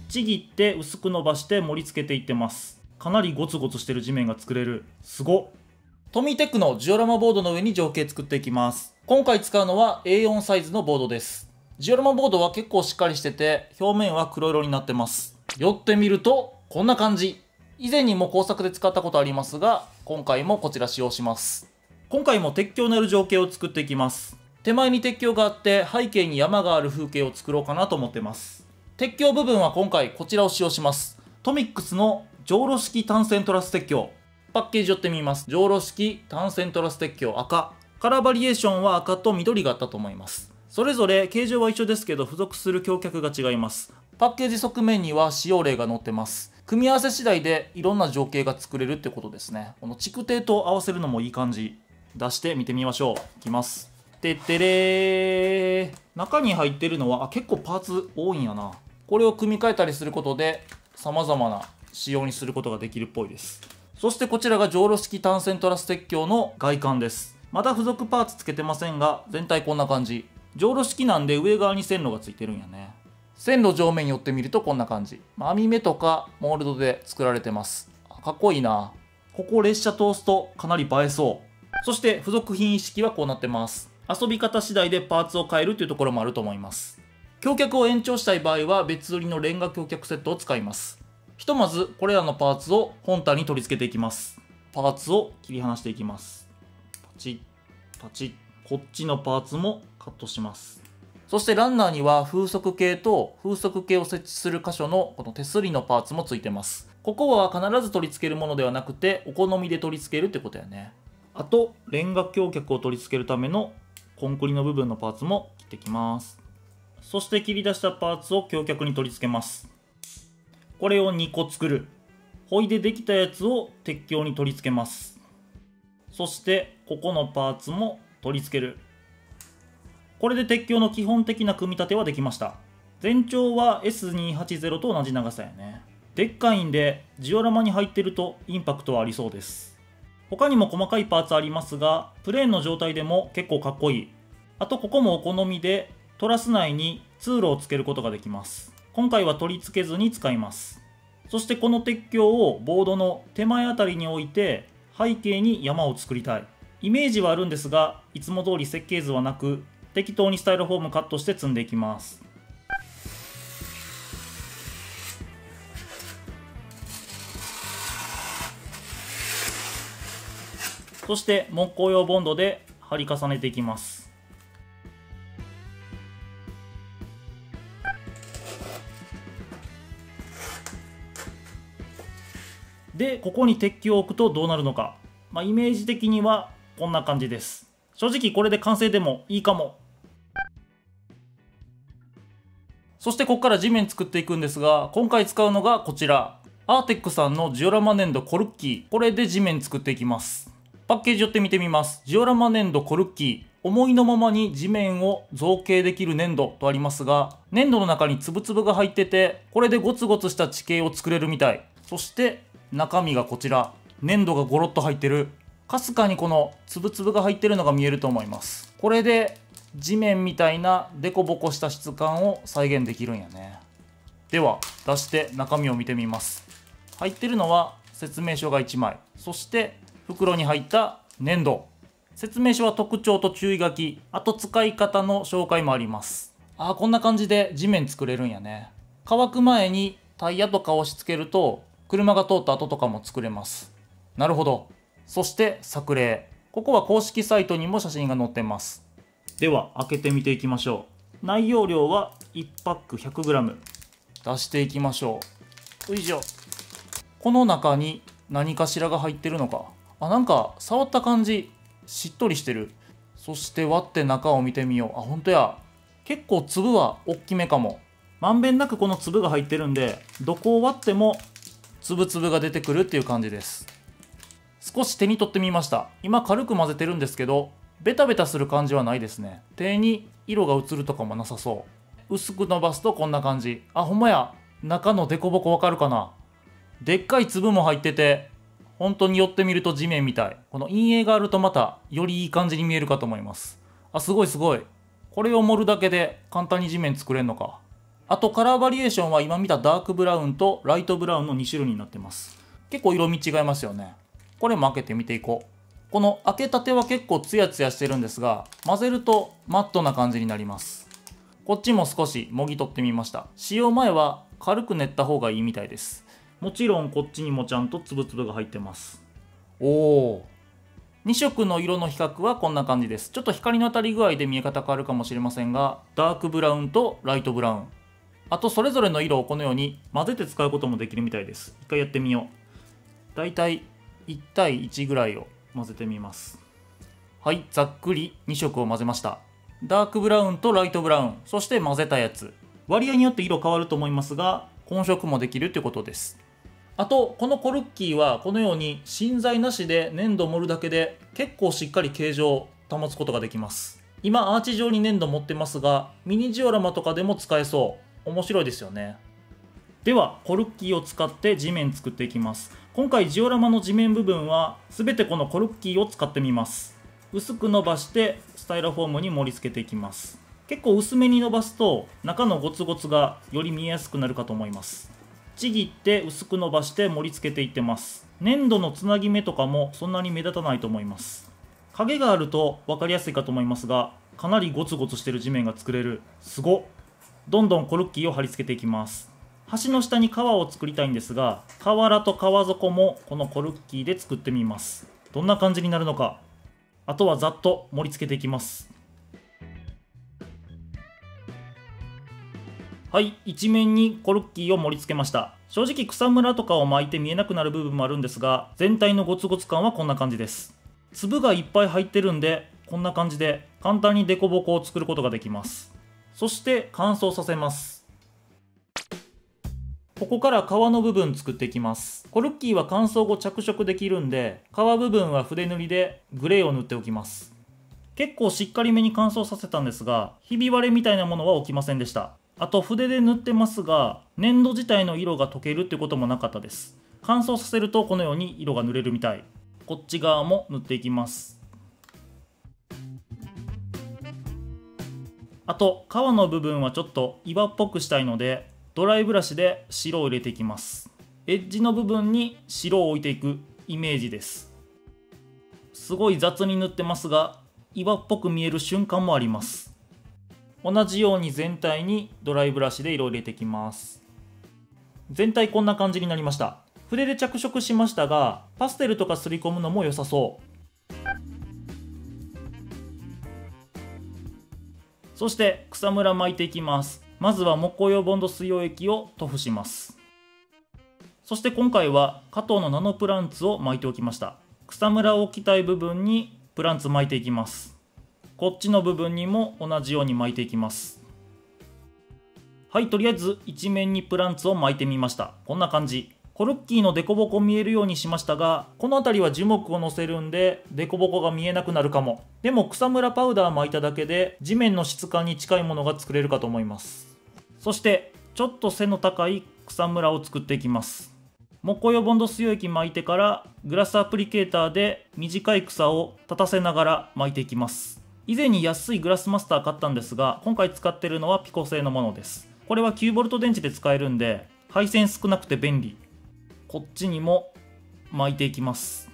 ちぎって薄く伸ばして盛り付けていってます。かなりゴツゴツしてる地面が作れる。すごっ。トミーテックのジオラマボードの上に情景作っていきます。今回使うのは A4 サイズのボードです。ジオラマボードは結構しっかりしてて、表面は黒色になってます。寄ってみるとこんな感じ。以前にも工作で使ったことありますが、今回もこちら使用します。今回も鉄橋のある情景を作っていきます。手前に鉄橋があって背景に山がある風景を作ろうかなと思ってます。鉄橋部分は今回こちらを使用します。トミックスのじょうろ式単線トラス鉄橋。パッケージ寄ってみます。じょうろ式単線トラス鉄橋赤。カラーバリエーションは赤と緑があったと思います。それぞれ形状は一緒ですけど付属する橋脚が違います。パッケージ側面には使用例が載ってます。組み合わせ次第でいろんな情景が作れるってことですね。この築堤と合わせるのもいい感じ。出して見てみましょう。いきます。てってれー。中に入ってるのは結構パーツ多いんやな。これを組み替えたりすることで様々な仕様にすることができるっぽいです。そしてこちらがじょうろ式単線トラス鉄橋の外観です。まだ付属パーツつけてませんが、全体こんな感じ。じょうろ式なんで上側に線路がついてるんやね。線路上面に寄ってみるとこんな感じ。網目とかモールドで作られてます。かっこいいな。ここ列車通すとかなり映えそう。そして付属品一式はこうなってます。遊び方次第でパーツを変えるというところもあると思います。橋脚を延長したい場合は別売りのレンガ橋脚セットを使います。ひとまずこれらのパーツを本体に取り付けていきます。パーツを切り離していきます。パチッパチッ。こっちのパーツもカットします。そしてランナーには風速計と風速計を設置する箇所のこの手すりのパーツもついてます。ここは必ず取り付けるものではなくてお好みで取り付けるってことやね。あとレンガ橋脚を取り付けるためのコンクリの部分のパーツも切っていきます。そして切り出したパーツを橋脚に取り付けます。これを2個作る。ホイでできたやつを鉄橋に取り付けます。そしてここのパーツも取り付ける。これで鉄橋の基本的な組み立てはできました。全長は S280 と同じ長さやね。でっかいんでジオラマに入ってるとインパクトはありそうです。他にも細かいパーツありますが、プレーンの状態でも結構かっこいい。あとここもお好みでトラス内に通路をつけることができます。今回は取り付けずに使います。そしてこの鉄橋をボードの手前あたりに置いて背景に山を作りたい。イメージはあるんですが、いつも通り設計図はなく適当にスタイロフォームカットして積んでいきます。そして木工用ボンドで貼り重ねていきます。で、ここに鉄橋を置くとどうなるのか。イメージ的にはこんな感じです。正直これで完成でもいいかも。そしてここから地面作っていくんですが、今回使うのがこちら。アーテックさんのジオラマ粘土コルッキー。これで地面作っていきます。パッケージ寄って見てみます。ジオラマ粘土コルッキー。思いのままに地面を造形できる粘土とありますが、粘土の中に粒々が入ってて、これでゴツゴツした地形を作れるみたい。そして中身がこちら。粘土がゴロッと入ってる。かすかにこの粒々が入ってるのが見えると思います。これで地面みたいなデコボコした質感を再現できるんやね。では出して中身を見てみます。入ってるのは説明書が1枚。そして袋に入った粘土。説明書は特徴と注意書き、あと使い方の紹介もあります。こんな感じで地面作れるんやね。乾く前にタイヤとか押し付けると車が通った跡とかも作れます。なるほど。そして作例。ここは公式サイトにも写真が載ってます。では開けてみていきましょう。内容量は1パック 100g。出していきましょう。よいしょ。この中に何かしらが入ってるのか。なんか触った感じしっとりしてる。そして割って中を見てみよう。ほんとや。結構粒は大きめかも。まんべんなくこの粒が入ってるんで、どこを割っても粒々が出てくるっていう感じです。少し手に取ってみました。今軽く混ぜてるんですけど、ベタベタする感じはないですね。手に色が移るとかもなさそう。薄く伸ばすとこんな感じ。ほんまや。中のデコボコわかるかな。でっかい粒も入ってて、本当に寄ってみると地面みたい。この陰影があるとまたよりいい感じに見えるかと思います。すごいすごい。これを盛るだけで簡単に地面作れんのか。あとカラーバリエーションは今見たダークブラウンとライトブラウンの2種類になってます。結構色味違いますよね。これも開けてみていこう。この開けたては結構ツヤツヤしてるんですが、混ぜるとマットな感じになります。こっちも少しもぎ取ってみました。使用前は軽く練った方がいいみたいです。もちろんこっちにもちゃんとつぶつぶが入ってます。おー。2色の色の比較はこんな感じです。ちょっと光の当たり具合で見え方変わるかもしれませんが、ダークブラウンとライトブラウン。あとそれぞれの色をこのように混ぜて使うこともできるみたいです。一回やってみよう。だいたい1対1ぐらいを混ぜてみます。はい、ざっくり2色を混ぜました。ダークブラウンとライトブラウン、そして混ぜたやつ。割合によって色変わると思いますが、混色もできるということです。あと、このコルッキーはこのように芯材なしで粘土を盛るだけで結構しっかり形状を保つことができます。今アーチ状に粘土持ってますが、ミニジオラマとかでも使えそう。面白いですよね。では、コルッキーを使って地面作っていきます。今回ジオラマの地面部分は全てこのコルッキーを使ってみます。薄く伸ばしてスタイロフォームに盛り付けていきます。結構薄めに伸ばすと中のゴツゴツがより見えやすくなるかと思います。ちぎって薄く伸ばして盛り付けていってます。粘土のつなぎ目とかもそんなに目立たないと思います。影があると分かりやすいかと思いますが、かなりゴツゴツしてる地面が作れる。すごっ。どんどんコルッキーを貼り付けていきます。橋の下に川を作りたいんですが、河原と川底もこのコルッキーで作ってみます。どんな感じになるのか。あとはざっと盛り付けていきます。はい、一面にコルッキーを盛り付けました。正直草むらとかを巻いて見えなくなる部分もあるんですが、全体のゴツゴツ感はこんな感じです。粒がいっぱい入ってるんで、こんな感じで簡単にデコボコを作ることができます。そして乾燥させます。ここから皮の部分作っていきます。コルッキーは乾燥後着色できるんで、皮部分は筆塗りでグレーを塗っておきます。結構しっかりめに乾燥させたんですが、ひび割れみたいなものは起きませんでした。あと筆で塗ってますが、粘土自体の色が溶けるってこともなかったです。乾燥させるとこのように色が塗れるみたい。こっち側も塗っていきます。あと皮の部分はちょっと岩っぽくしたいので、ドライブラシで白を入れていきます。エッジの部分に白を置いていくイメージです。すごい雑に塗ってますが、岩っぽく見える瞬間もあります。同じように全体にドライブラシで色を入れていきます。全体こんな感じになりました。筆で着色しましたが、パステルとかすり込むのも良さそう。そして草むら巻いていきます。まずは木工用ボンド水溶液を塗布します。そして今回は加藤のナノプランツを巻いておきました。草むらを置きたい部分にプランツ巻いていきます。こっちの部分にも同じように巻いていきます。はい、とりあえず一面にプランツを巻いてみました。こんな感じ。コルッキーのデコボコ見えるようにしましたが、この辺りは樹木を乗せるんでデコボコが見えなくなるかも。でも草むらパウダー巻いただけで地面の質感に近いものが作れるかと思います。そしてちょっと背の高い草むらを作っていきます。木工用ボンド水溶液巻いてからグラスアプリケーターで短い草を立たせながら巻いていきます。以前に安いグラスマスター買ったんですが、今回使ってるのはピコ製のものです。これは 9V 電池で使えるんで配線少なくて便利。こっちにも巻いていきます。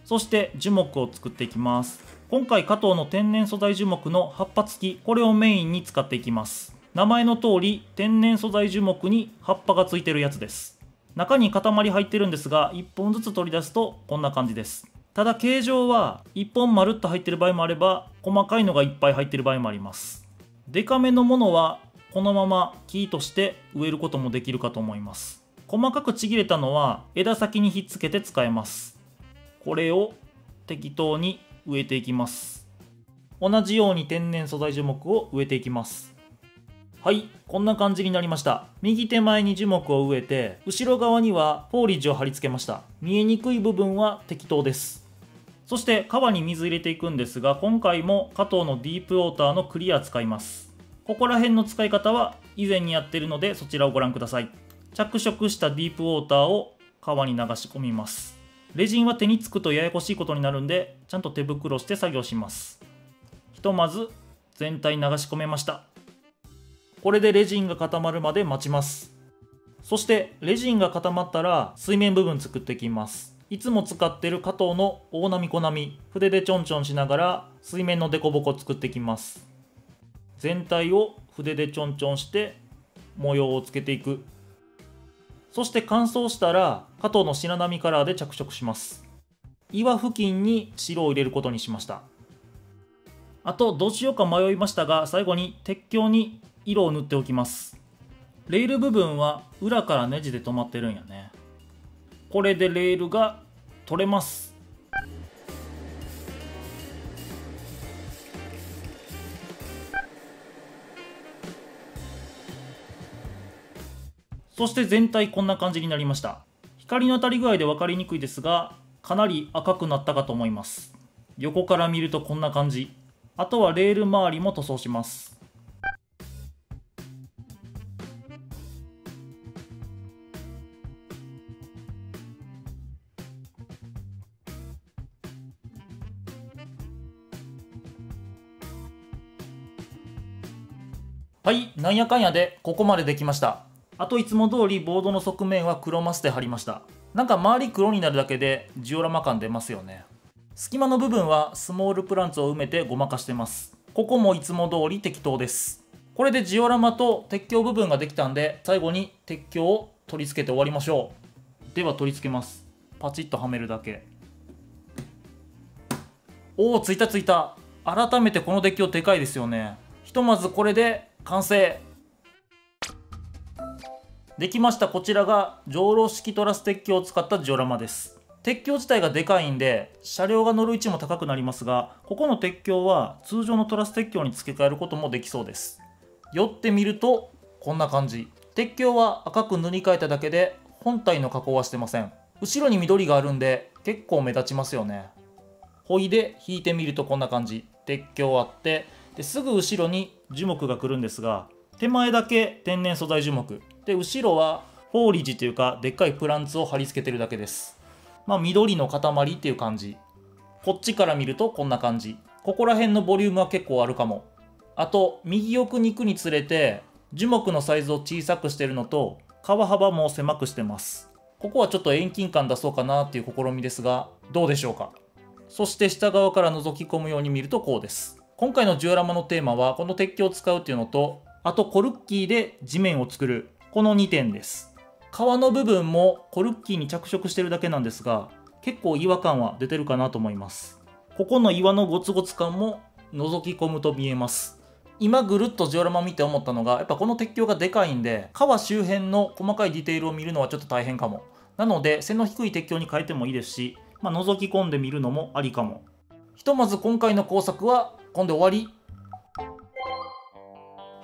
そして樹木を作っていきます。今回加藤の天然素材樹木の葉っぱ付き、これをメインに使っていきます。名前の通り天然素材樹木に葉っぱがついてるやつです。中に塊入ってるんですが、1本ずつ取り出すとこんな感じです。ただ形状は1本まるっと入ってる場合もあれば、細かいのがいっぱい入ってる場合もあります。デカめのものはこのまま木として植えることもできるかと思います。細かくちぎれたのは枝先にひっつけて使えます。これを適当に植えていきます。同じように天然素材樹木を植えていきます。はい、こんな感じになりました。右手前に樹木を植えて、後ろ側にはフォーリッジを貼り付けました。見えにくい部分は適当です。そして川に水入れていくんですが、今回も加藤のディープウォーターのクリア使います。ここら辺の使い方は以前にやってるので、そちらをご覧ください。着色したディープウォーターを川に流し込みます。レジンは手につくとややこしいことになるんで、ちゃんと手袋して作業します。ひとまず全体流し込めました。これでレジンが固まるまで待ちます。そしてレジンが固まったら水面部分作っていきます。いつも使っている加藤の大波小波、筆でちょんちょんしながら水面の凸凹を作っていきます。全体を筆でちょんちょんして模様をつけていく。そして乾燥したら加藤の白波カラーで着色します。岩付近に白を入れることにしました。あとどうしようか迷いましたが、最後に鉄橋に色を塗っておきます。レール部分は裏からネジで止まってるんやね。これでレールが取れます。そして全体こんな感じになりました。光の当たり具合で分かりにくいですが、かなり赤くなったかと思います。横から見るとこんな感じ。あとはレール周りも塗装します。はい、なんやかんやでここまでできました。あといつも通りボードの側面は黒マスで貼りました。なんか周り黒になるだけでジオラマ感出ますよね。隙間の部分はスモールプランツを埋めてごまかしてます。ここもいつも通り適当です。これでジオラマと鉄橋部分ができたんで、最後に鉄橋を取り付けて終わりましょう。では取り付けます。パチッとはめるだけ。おお、ついたついた。改めてこの鉄橋でかいですよね。ひとまずこれで完成。できました。こちらが上路式トラス鉄橋を使ったジオラマです。鉄橋自体がでかいんで車両が乗る位置も高くなりますが、ここの鉄橋は通常のトラス鉄橋に付け替えることもできそうです。寄ってみるとこんな感じ。鉄橋は赤く塗り替えただけで本体の加工はしてません。後ろに緑があるんで結構目立ちますよね。ホイで引いてみるとこんな感じ。鉄橋あって、ですぐ後ろに樹木が来るんですが、手前だけ天然素材樹木で、後ろはフォーリージというかでっかいプランツを貼り付けてるだけです。まあ緑の塊っていう感じ。こっちから見るとこんな感じ。ここら辺のボリュームは結構あるかも。あと右奥に行くにつれて樹木のサイズを小さくしてるのと川幅も狭くしてます。ここはちょっと遠近感出そうかなっていう試みですが、どうでしょうか。そして下側から覗き込むように見るとこうです。今回のジオラマのテーマはこの鉄橋を使うっていうのと、あとコルッキーで地面を作る、この2点です。革の部分もコルッキーに着色してるだけなんですが、結構違和感は出てるかなと思います。ここの岩のゴツゴツ感も覗き込むと見えます。今ぐるっとジオラマ見て思ったのが、やっぱこの鉄橋がでかいんで、川周辺の細かいディテールを見るのはちょっと大変かも。なので背の低い鉄橋に変えてもいいですし、覗き込んでみるのもありかも。ひとまず今回の工作はこんで終わり。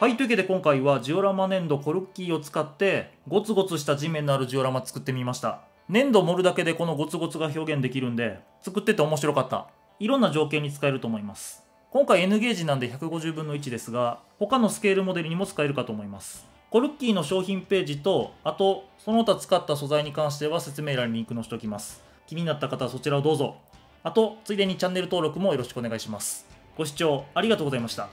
はい、というわけで今回はジオラマ粘土コルッキーを使ってゴツゴツした地面のあるジオラマ作ってみました。粘土盛るだけでこのゴツゴツが表現できるんで、作ってて面白かった。いろんな条件に使えると思います。今回 N ゲージなんで150分の1ですが、他のスケールモデルにも使えるかと思います。コルッキーの商品ページと、あとその他使った素材に関しては説明欄にリンク載せておきます。気になった方はそちらをどうぞ。あと、ついでにチャンネル登録もよろしくお願いします。ご視聴ありがとうございました。